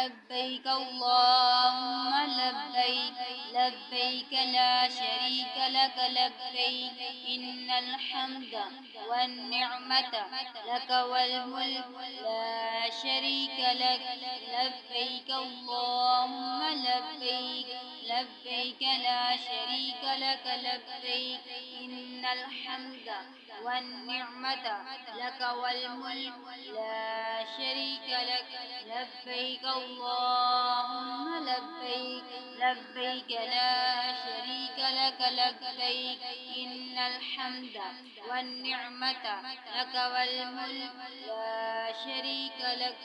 लब्बैक अल्लाहुम्मा लब्बैक लब्बैक ला शरीका लक लब्बैक इन्नल हम्दा one निअमत luck वल मुल्क ला शरीका लक लब्बैक अल्लाहुम्मा लब्बैक लब्बैक ला शरीका लक लब्बैक इन्नल हम्दा वन निअमत लक वल मुल्क ला शरीका लक लब्बैक अल्लाहुम्मा लब्बैक लब्बैक ला शरीका लक लब्बैक इन्नल हम्दा वन निअमत लक वल मुल्क ला शरीका लक।